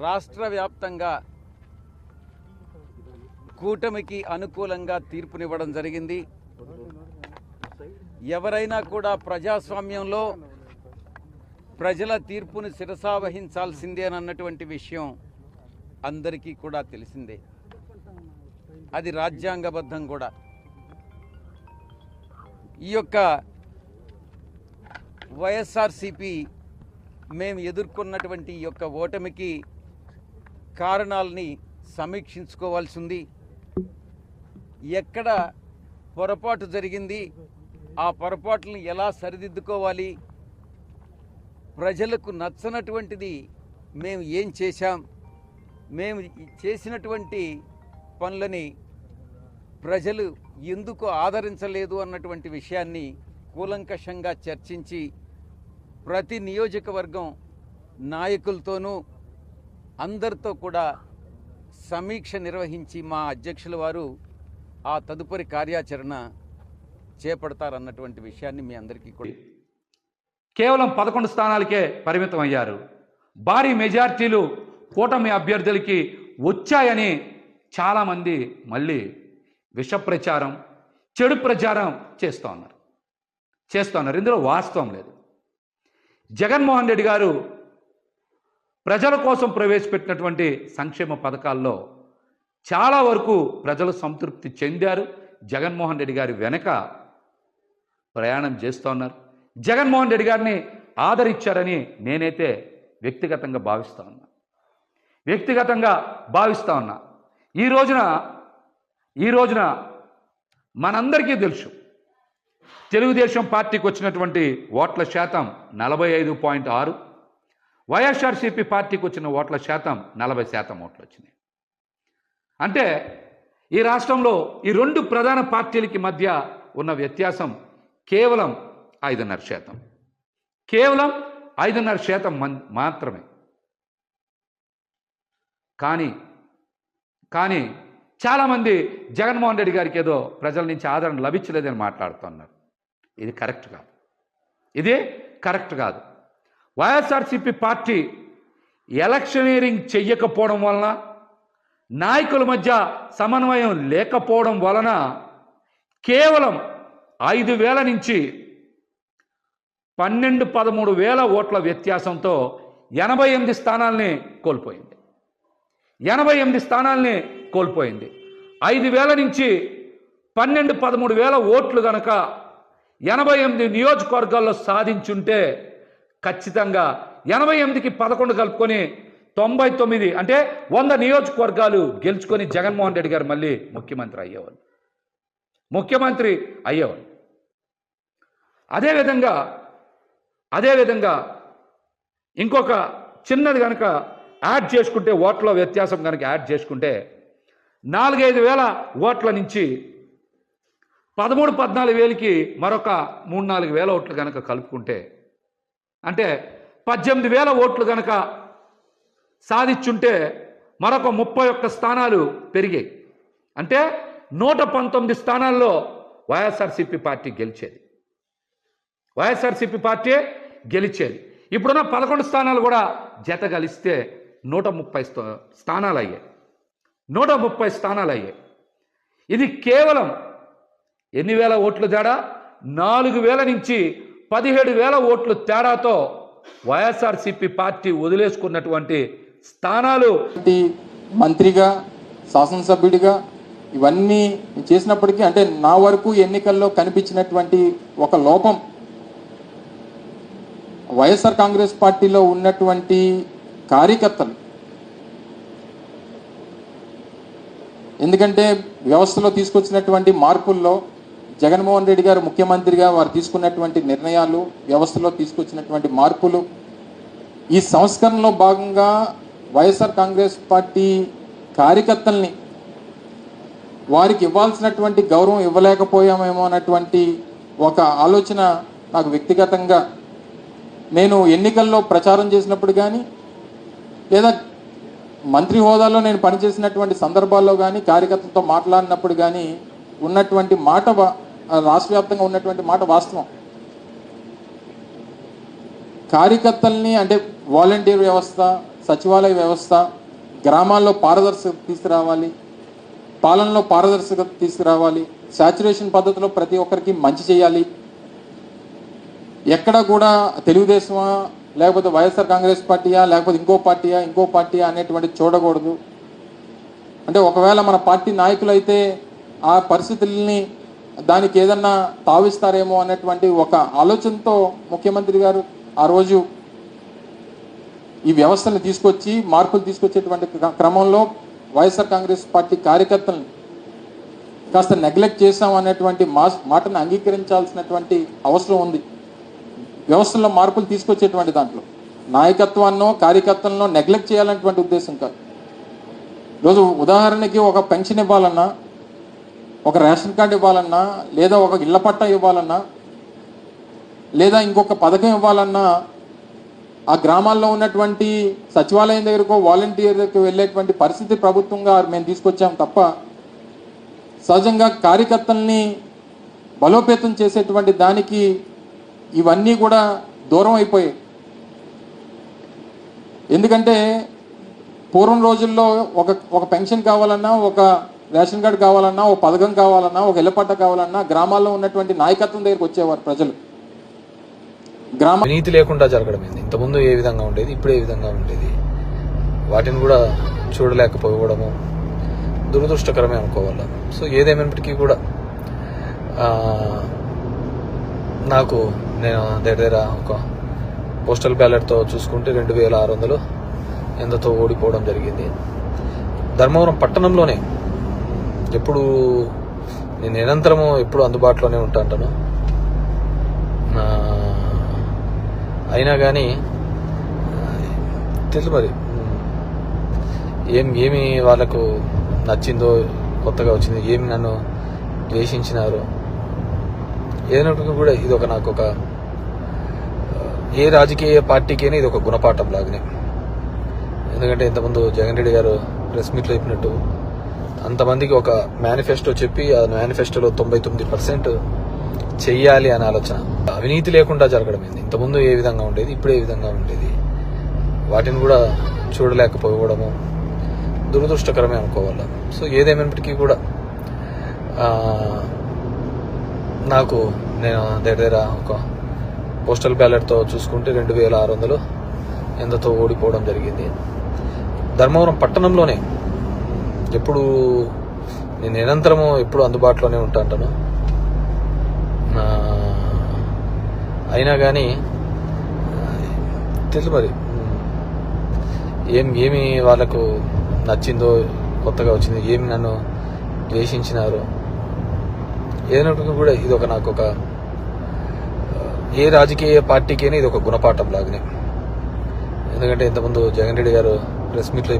రాష్ట్ర వ్యాప్తంగా కూటమికి అనుకూలంగా తీర్పునివ్వడం జరిగింది. ఎవరైనా కూడా ప్రజాస్వామ్యంలో ప్రజల తీర్పును శిరసావహించాల్సిందేనన్నటువంటి విషయం అందరికీ కూడా తెలిసిందే. అది రాజ్యాంగబద్ధం కూడా. ఈ యొక్క వైఎస్ఆర్సీపీ మేము ఎదుర్కొన్నటువంటి ఈ యొక్క ఓటమికి కారణాలని సమీక్షించుకోవాల్సి ఉంది. ఎక్కడ పొరపాటు జరిగింది, ఆ పొరపాట్లను ఎలా సరిదిద్దుకోవాలి, ప్రజలకు నచ్చనటువంటిది మేము ఏం చేశాం, మేము చేసినటువంటి పనులని ప్రజలు ఎందుకు ఆదరించలేదు అన్నటువంటి విషయాన్ని కూలంకషంగా చర్చించి ప్రతి నియోజకవర్గం నాయకులతోనూ అందరితో కూడా సమీక్ష నిర్వహించి మా అధ్యక్షుల వారు ఆ తదుపరి కార్యాచరణ చేపడతారన్నటువంటి విషయాన్ని మీ అందరికీ కూడా. కేవలం 11 స్థానాలకే పరిమితం అయ్యారు. భారీ మెజార్టీలు కూటమి అభ్యర్థులకి వచ్చాయని చాలామంది మళ్ళీ విష ప్రచారం, చెడు ప్రచారం చేస్తూ ఉన్నారు. ఇందులో వాస్తవం లేదు. జగన్మోహన్ రెడ్డి గారు ప్రజల కోసం ప్రవేశపెట్టినటువంటి సంక్షేమ పథకాల్లో చాలా వరకు ప్రజలు సంతృప్తి చెందారు. జగన్మోహన్ రెడ్డి గారి వెనక ప్రయాణం చేస్తూ ఉన్నారు. జగన్మోహన్ రెడ్డి గారిని ఆదరించారని నేనైతే వ్యక్తిగతంగా భావిస్తూ ఉన్నా. ఈ రోజున మనందరికీ తెలుసు, తెలుగుదేశం పార్టీకి వచ్చినటువంటి ఓట్ల శాతం 45.6, వైఎస్ఆర్సీపీ పార్టీకి వచ్చిన ఓట్ల శాతం 40% ఓట్లు వచ్చినాయి. అంటే ఈ రాష్ట్రంలో ఈ రెండు ప్రధాన పార్టీలకి మధ్య ఉన్న వ్యత్యాసం కేవలం 5.5%. కేవలం 5.5% మాత్రమే. కానీ చాలామంది జగన్మోహన్ రెడ్డి గారికి ఏదో ప్రజల నుంచి ఆదరణ లభించలేదని మాట్లాడుతున్నారు. ఇది కరెక్ట్ కాదు. వైఎస్ఆర్సీపీ పార్టీ ఎలక్షనీరింగ్ చెయ్యకపోవడం వలన, నాయకుల మధ్య సమన్వయం లేకపోవడం వలన కేవలం 5,000 నుంచి 12-13,000 ఓట్ల వ్యత్యాసంతో 88 స్థానాల్ని కోల్పోయింది. 5,000 నుంచి 12-13,000 ఓట్లు కనుక 88 నియోజకవర్గాల్లో సాధించుంటే ఖచ్చితంగా 88కి 11 కలుపుకొని 99 అంటే 100 నియోజకవర్గాలు గెలుచుకొని జగన్మోహన్ రెడ్డి గారు మళ్ళీ ముఖ్యమంత్రి అయ్యేవాళ్ళు. అదేవిధంగా ఇంకొక చిన్నది కనుక యాడ్ చేసుకుంటే, ఓట్ల వ్యత్యాసం కనుక యాడ్ చేసుకుంటే 4-5 వేల ఓట్ల నుంచి 13-14 వేలకి మరొక 3-4 వేల ఓట్లు కనుక కలుపుకుంటే, అంటే 18,000 ఓట్లు కనుక సాధించుంటే మరొక 31 స్థానాలు పెరిగాయి. అంటే 119 స్థానాల్లో వైఎస్ఆర్సీపీ పార్టీ గెలిచేది. ఇప్పుడున్న 11 స్థానాలు కూడా జత కలిస్తే 130 స్థానాలు అయ్యాయి. ఇది కేవలం ఎన్ని వేల ఓట్ల తేడా? 4,000 నుంచి 17,000 ఓట్లు తేడాతో వైఎస్ఆర్సీపీ పార్టీ వదిలేసుకున్నటువంటి స్థానాలు. మంత్రిగా, శాసనసభ్యుడిగా ఇవన్నీ చేసినప్పటికీ, అంటే నా వరకు ఎన్నికల్లో కనిపించినటువంటి ఒక లోపం, వైఎస్ఆర్ కాంగ్రెస్ పార్టీలో ఉన్నటువంటి కార్యకర్తలు, ఎందుకంటే వ్యవస్థలో తీసుకొచ్చినటువంటి మార్పుల్లో జగన్మోహన్ రెడ్డి గారు ముఖ్యమంత్రిగా వారు తీసుకున్నటువంటి నిర్ణయాలు, వ్యవస్థలో తీసుకొచ్చినటువంటి మార్పులు, ఈ సంస్కరణలో భాగంగా వైఎస్ఆర్ కాంగ్రెస్ పార్టీ కార్యకర్తల్ని వారికి ఇవ్వాల్సినటువంటి గౌరవం ఇవ్వలేకపోయామేమో అన్నటువంటి ఒక ఆలోచన నాకు వ్యక్తిగతంగా, నేను ఎన్నికల్లో ప్రచారం చేసినప్పుడు కానీ లేదా మంత్రి హోదాలో నేను పనిచేసినటువంటి సందర్భాల్లో కానీ కార్యకర్తలతో మాట్లాడినప్పుడు కానీ ఉన్నటువంటి మాట, రాష్ట్ర వ్యాప్తంగా ఉన్నటువంటి మాట వాస్తవం. కార్యకర్తల్ని, అంటే వాలంటీర్ వ్యవస్థ, సచివాలయ వ్యవస్థ, గ్రామాల్లో పారదర్శకత తీసుకురావాలి, పాలనలో పారదర్శకత తీసుకురావాలి, శాచురేషన్ పద్ధతిలో ప్రతి ఒక్కరికి మంచి చేయాలి. ఎక్కడ కూడా తెలుగుదేశమా లేకపోతే వైఎస్ఆర్ కాంగ్రెస్ పార్టీయా లేకపోతే ఇంకో పార్టీయా అనేటువంటి చూడకూడదు. అంటే ఒకవేళ మన పార్టీ నాయకులు అయితే ఆ పరిస్థితుల్ని దానికి ఏదన్నా తావిస్తారేమో అనేటువంటి ఒక ఆలోచనతో ముఖ్యమంత్రి గారు ఆ రోజు ఈ వ్యవస్థను తీసుకొచ్చి మార్పులు తీసుకొచ్చేటువంటి క్రమంలో వైఎస్ఆర్ కాంగ్రెస్ పార్టీ కార్యకర్తలను కాస్త నెగ్లెక్ట్ చేశాం అనేటువంటి మాటను అంగీకరించాల్సినటువంటి అవసరం ఉంది. వ్యవస్థల్లో మార్పులు తీసుకొచ్చేటువంటి దాంట్లో నాయకత్వాన్నో కార్యకర్తలను నెగ్లెక్ట్ చేయాలనేటువంటి ఉద్దేశం కాదు. ఈరోజు ఉదాహరణకి ఒక పెన్షన్ ఇవ్వాలన్నా, ఒక రేషన్ కార్డు ఇవ్వాలన్నా, లేదా ఒక ఇళ్ల పట్టా ఇవ్వాలన్నా, లేదా ఇంకొక పథకం ఇవ్వాలన్నా ఆ గ్రామాల్లో ఉన్నటువంటి సచివాలయం దగ్గరకో వాలంటీర్ దగ్గరకు వెళ్ళేటువంటి పరిస్థితి ప్రభుత్వంగా మేము తీసుకొచ్చాం తప్ప సహజంగా కార్యకర్తల్ని బలోపేతం చేసేటువంటి దానికి ఇవన్నీ కూడా దూరం అయిపోయాయి. ఎందుకంటే పూర్వం రోజుల్లో ఒక పెన్షన్ కావాలన్నా, ఒక రేషన్ కార్డు కావాలన్నా, ఒక పథకం కావాలన్నా, ఒక ఇళ్ల పట్టా కావాలన్నా గ్రామాల్లో ఉన్నటువంటి నాయకత్వం దగ్గరికి వచ్చేవారు ప్రజలు. నీతి లేకుండా జరగడం ఏంది? ఇంతకుముందు ఏ విధంగా ఉండేది, ఇప్పుడు ఏ విధంగా ఉండేది, వాటిని కూడా చూడలేకపోవడము దురదృష్టకరమే అనుకోవాలి. సో ఏదేమైనప్పటికీ కూడా నేను దగ్గర ఒక పోస్టల్ బ్యాలెట్తో చూసుకుంటే 2600 ఎంతతో ఓడిపోవడం జరిగింది. ధర్మవరం పట్టణంలోనే ఎప్పుడు నేను నిరంతరము ఎప్పుడు అందుబాటులోనే ఉంటాను. అయినా కానీ తెలుసు మరి ఏమి వాళ్ళకు నచ్చిందో, కొత్తగా వచ్చింది, ఏమి నన్ను ద్వేషించినారో ఏదైనప్పటికీ కూడా ఇది నాకు ఒక ఏ రాజకీయ పార్టీకైనా ఇది ఒక గుణపాఠం లాగానే. ఎందుకంటే ఇంతకుముందు జగన్ రెడ్డి గారు ప్రెస్ మీట్లో చెప్పినట్టు అంతమందికి ఒక మేనిఫెస్టో చెప్పి ఆ మేనిఫెస్టోలో 99% చెయ్యాలి అనే ఆలోచన. అవినీతి లేకుండా జరగడం ఏంది? ఇంతకుముందు ఏ విధంగా ఉండేది, ఇప్పుడు ఏ విధంగా ఉండేది, వాటిని కూడా చూడలేకపోవడము దురదృష్టకరమే అనుకోవాలి. సో ఏదేమైనప్పటికీ కూడా నేను దగ్గర ఒక పోస్టల్ బ్యాలెట్తో చూసుకుంటే 2600 ఎంతతో ఓడిపోవడం జరిగింది. ధర్మవరం పట్టణంలోనే ఎప్పుడు నేను నిరంతరము ఎప్పుడు అందుబాటులోనే ఉంటాను. అయినా కానీ తెలుసు మరి ఏమి వాళ్ళకు నచ్చిందో, కొత్తగా వచ్చింది, ఏమి నన్ను ద్వేషించినారో ఏదైనప్పటికీ కూడా ఇది నాకు ఒక ఏ రాజకీయ పార్టీకైనా ఇది ఒక గుణపాఠం లాగానే. ఎందుకంటే ఇంతకుముందు జగన్ రెడ్డి గారు ప్రెస్ మీట్లో